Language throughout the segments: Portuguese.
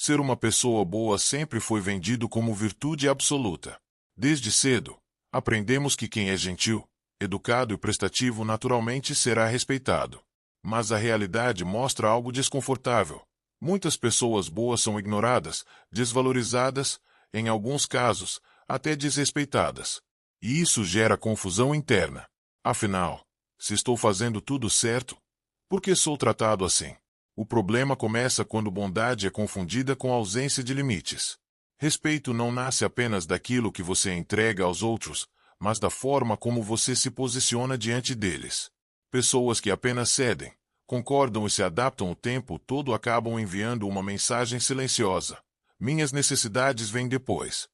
Ser uma pessoa boa sempre foi vendido como virtude absoluta. Desde cedo, aprendemos que quem é gentil, educado e prestativo naturalmente será respeitado. Mas a realidade mostra algo desconfortável. Muitas pessoas boas são ignoradas, desvalorizadas, em alguns casos, até desrespeitadas. E isso gera confusão interna. Afinal, se estou fazendo tudo certo, por que sou tratado assim? O problema começa quando bondade é confundida com ausência de limites. Respeito não nasce apenas daquilo que você entrega aos outros, mas da forma como você se posiciona diante deles. Pessoas que apenas cedem, concordam e se adaptam o tempo todo acabam enviando uma mensagem silenciosa: minhas necessidades vêm depois.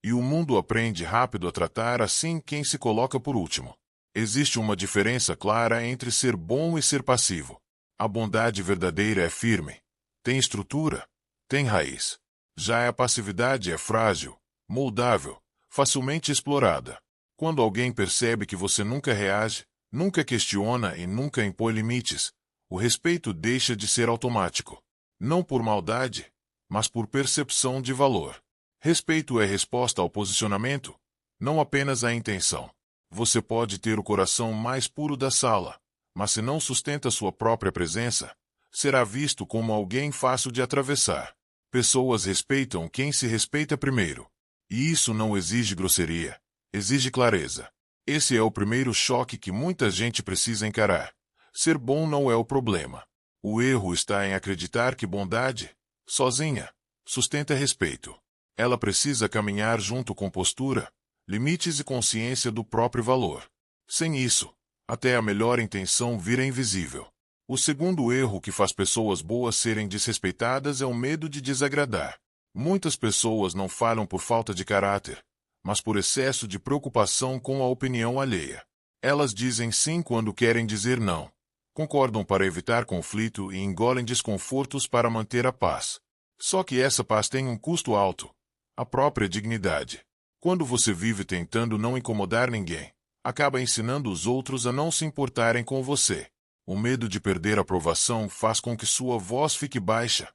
E o mundo aprende rápido a tratar assim quem se coloca por último. Existe uma diferença clara entre ser bom e ser passivo. A bondade verdadeira é firme, tem estrutura, tem raiz. Já a passividade é frágil, moldável, facilmente explorada. Quando alguém percebe que você nunca reage, nunca questiona e nunca impõe limites, o respeito deixa de ser automático. Não por maldade, mas por percepção de valor. Respeito é resposta ao posicionamento, não apenas à intenção. Você pode ter o coração mais puro da sala, mas se não sustenta sua própria presença, será visto como alguém fácil de atravessar. Pessoas respeitam quem se respeita primeiro. E isso não exige grosseria, exige clareza. Esse é o primeiro choque que muita gente precisa encarar. Ser bom não é o problema. O erro está em acreditar que bondade, sozinha, sustenta respeito. Ela precisa caminhar junto com postura, limites e consciência do próprio valor. Sem isso, até a melhor intenção vira invisível. O segundo erro que faz pessoas boas serem desrespeitadas é o medo de desagradar. Muitas pessoas não falham por falta de caráter, mas por excesso de preocupação com a opinião alheia. Elas dizem sim quando querem dizer não. Concordam para evitar conflito e engolem desconfortos para manter a paz. Só que essa paz tem um custo alto: a própria dignidade. Quando você vive tentando não incomodar ninguém, acaba ensinando os outros a não se importarem com você. O medo de perder aprovação faz com que sua voz fique baixa,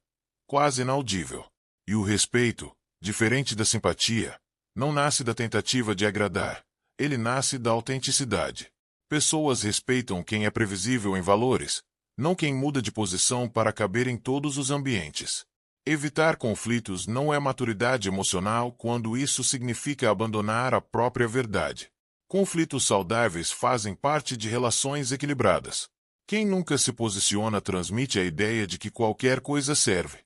quase inaudível. E o respeito, diferente da simpatia, não nasce da tentativa de agradar. Ele nasce da autenticidade. Pessoas respeitam quem é previsível em valores, não quem muda de posição para caber em todos os ambientes. Evitar conflitos não é maturidade emocional quando isso significa abandonar a própria verdade. Conflitos saudáveis fazem parte de relações equilibradas. Quem nunca se posiciona transmite a ideia de que qualquer coisa serve.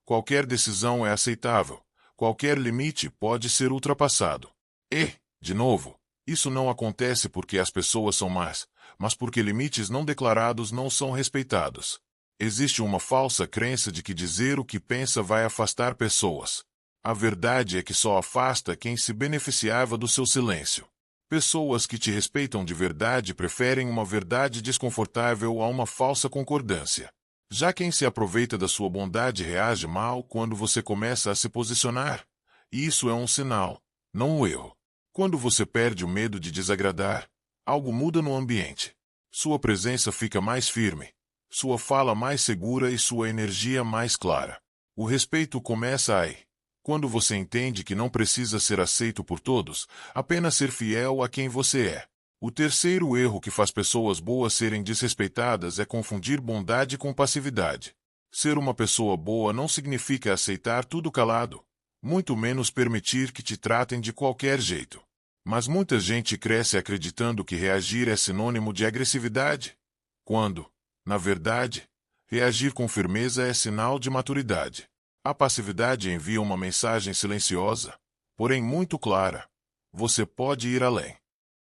Qualquer decisão é aceitável. Qualquer limite pode ser ultrapassado. E, de novo, isso não acontece porque as pessoas são más, mas porque limites não declarados não são respeitados. Existe uma falsa crença de que dizer o que pensa vai afastar pessoas. A verdade é que só afasta quem se beneficiava do seu silêncio. Pessoas que te respeitam de verdade preferem uma verdade desconfortável a uma falsa concordância. Já quem se aproveita da sua bondade reage mal quando você começa a se posicionar. E isso é um sinal, não um erro. Quando você perde o medo de desagradar, algo muda no ambiente. Sua presença fica mais firme, sua fala mais segura e sua energia mais clara. O respeito começa aí. Quando você entende que não precisa ser aceito por todos, apenas ser fiel a quem você é. O terceiro erro que faz pessoas boas serem desrespeitadas é confundir bondade com passividade. Ser uma pessoa boa não significa aceitar tudo calado, muito menos permitir que te tratem de qualquer jeito. Mas muita gente cresce acreditando que reagir é sinônimo de agressividade, quando, na verdade, reagir com firmeza é sinal de maturidade. A passividade envia uma mensagem silenciosa, porém muito clara: você pode ir além.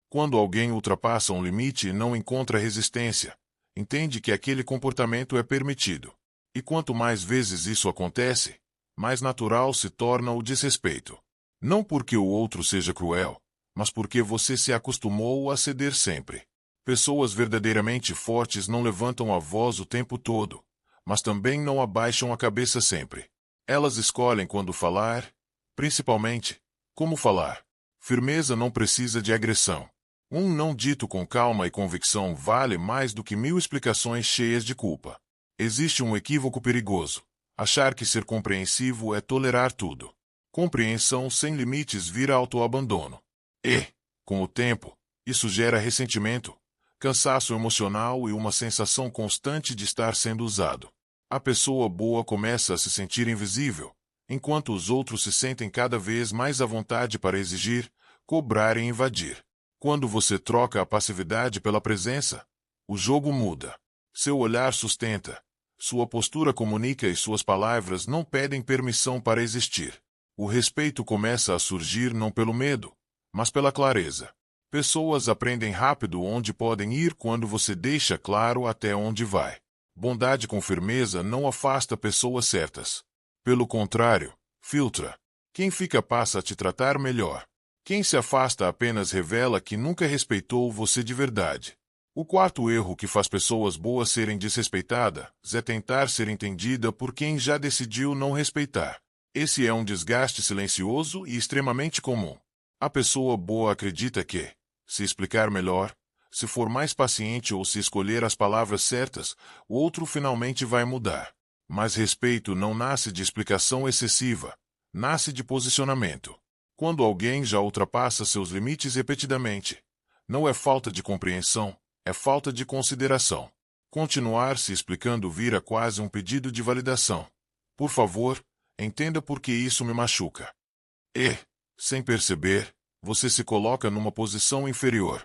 Quando alguém ultrapassa um limite e não encontra resistência, entende que aquele comportamento é permitido. E quanto mais vezes isso acontece, mais natural se torna o desrespeito. Não porque o outro seja cruel, mas porque você se acostumou a ceder sempre. Pessoas verdadeiramente fortes não levantam a voz o tempo todo, mas também não abaixam a cabeça sempre. Elas escolhem quando falar, principalmente, como falar. Firmeza não precisa de agressão. Um não dito com calma e convicção vale mais do que 1000 explicações cheias de culpa. Existe um equívoco perigoso. Achar que ser compreensivo é tolerar tudo. Compreensão sem limites vira autoabandono. E, com o tempo, isso gera ressentimento, cansaço emocional e uma sensação constante de estar sendo usado. A pessoa boa começa a se sentir invisível, enquanto os outros se sentem cada vez mais à vontade para exigir, cobrar e invadir. Quando você troca a passividade pela presença, o jogo muda. Seu olhar sustenta, sua postura comunica e suas palavras não pedem permissão para existir. O respeito começa a surgir não pelo medo, mas pela clareza. Pessoas aprendem rápido onde podem ir quando você deixa claro até onde vai. Bondade com firmeza não afasta pessoas certas. Pelo contrário, filtra. Quem fica passa a te tratar melhor. Quem se afasta apenas revela que nunca respeitou você de verdade. O quarto erro que faz pessoas boas serem desrespeitadas é tentar ser entendida por quem já decidiu não respeitar. Esse é um desgaste silencioso e extremamente comum. A pessoa boa acredita que, se explicar melhor, se for mais paciente ou se escolher as palavras certas, o outro finalmente vai mudar. Mas respeito não nasce de explicação excessiva, nasce de posicionamento. Quando alguém já ultrapassa seus limites repetidamente, não é falta de compreensão, é falta de consideração. Continuar se explicando vira quase um pedido de validação. Por favor, entenda por que isso me machuca. E, sem perceber, você se coloca numa posição inferior,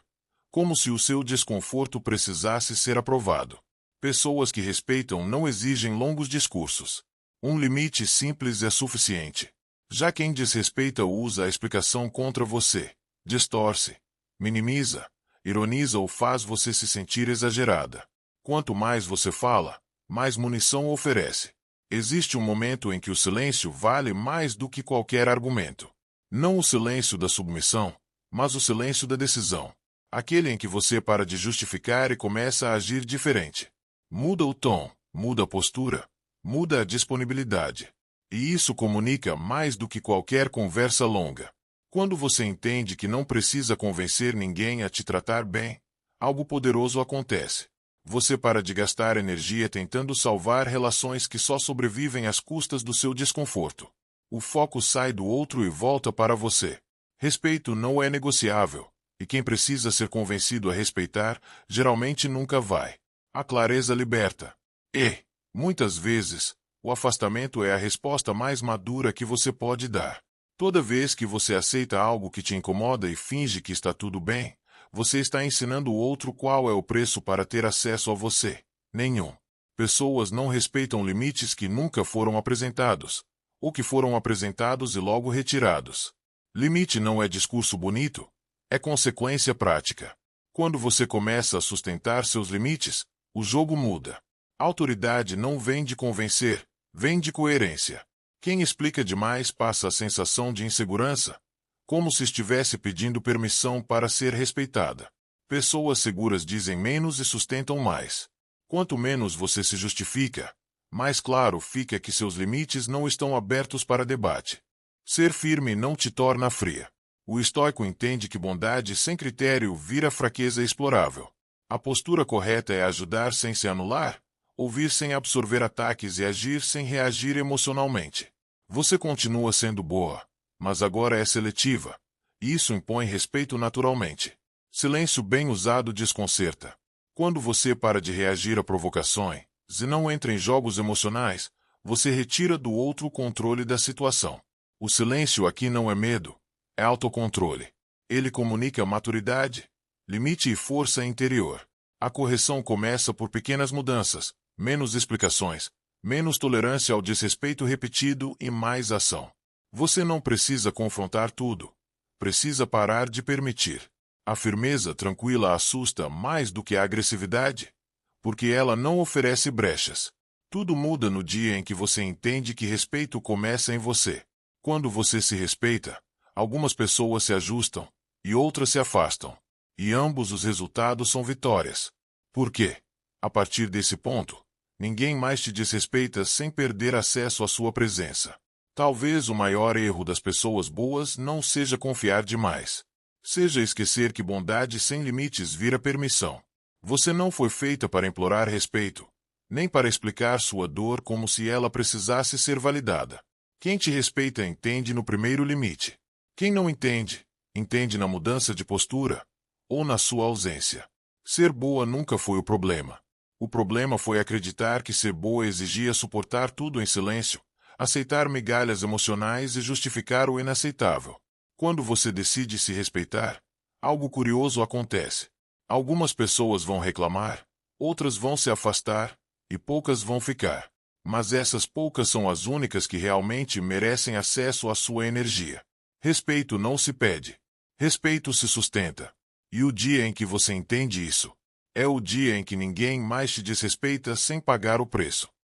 como se o seu desconforto precisasse ser aprovado. Pessoas que respeitam não exigem longos discursos. Um limite simples é suficiente. Já quem desrespeita usa a explicação contra você, distorce, minimiza, ironiza ou faz você se sentir exagerada. Quanto mais você fala, mais munição oferece. Existe um momento em que o silêncio vale mais do que qualquer argumento. Não o silêncio da submissão, mas o silêncio da decisão. Aquele em que você para de justificar e começa a agir diferente. Muda o tom, muda a postura, muda a disponibilidade. E isso comunica mais do que qualquer conversa longa. Quando você entende que não precisa convencer ninguém a te tratar bem, algo poderoso acontece. Você para de gastar energia tentando salvar relações que só sobrevivem às custas do seu desconforto. O foco sai do outro e volta para você. Respeito não é negociável, e quem precisa ser convencido a respeitar, geralmente nunca vai. A clareza liberta. E, muitas vezes, o afastamento é a resposta mais madura que você pode dar. Toda vez que você aceita algo que te incomoda e finge que está tudo bem, você está ensinando o outro qual é o preço para ter acesso a você. Nenhum. Pessoas não respeitam limites que nunca foram apresentados, ou que foram apresentados e logo retirados. Limite não é discurso bonito, é consequência prática. Quando você começa a sustentar seus limites, o jogo muda. Autoridade não vem de convencer, vem de coerência. Quem explica demais passa a sensação de insegurança, como se estivesse pedindo permissão para ser respeitada. Pessoas seguras dizem menos e sustentam mais. Quanto menos você se justifica, mais claro fica que seus limites não estão abertos para debate. Ser firme não te torna fria. O estoico entende que bondade sem critério vira fraqueza explorável. A postura correta é ajudar sem se anular, ouvir sem absorver ataques e agir sem reagir emocionalmente. Você continua sendo boa, mas agora é seletiva, e isso impõe respeito naturalmente. Silêncio bem usado desconcerta. Quando você para de reagir a provocações e não entra em jogos emocionais, você retira do outro o controle da situação. O silêncio aqui não é medo, é autocontrole. Ele comunica maturidade, limite e força interior. A correção começa por pequenas mudanças, menos explicações, menos tolerância ao desrespeito repetido e mais ação. Você não precisa confrontar tudo. Precisa parar de permitir. A firmeza tranquila assusta mais do que a agressividade, porque ela não oferece brechas. Tudo muda no dia em que você entende que respeito começa em você. Quando você se respeita, algumas pessoas se ajustam e outras se afastam. E ambos os resultados são vitórias. Por quê? A partir desse ponto, ninguém mais te desrespeita sem perder acesso à sua presença. Talvez o maior erro das pessoas boas não seja confiar demais. Seja esquecer que bondade sem limites vira permissão. Você não foi feita para implorar respeito. nem para explicar sua dor como se ela precisasse ser validada. Quem te respeita entende no primeiro limite. Quem não entende, entende na mudança de postura ou na sua ausência. Ser boa nunca foi o problema. O problema foi acreditar que ser boa exigia suportar tudo em silêncio, aceitar migalhas emocionais e justificar o inaceitável. Quando você decide se respeitar, algo curioso acontece. Algumas pessoas vão reclamar, outras vão se afastar, e poucas vão ficar. Mas essas poucas são as únicas que realmente merecem acesso à sua energia. Respeito não se pede. Respeito se sustenta. E o dia em que você entende isso, é o dia em que ninguém mais te desrespeita sem pagar o preço.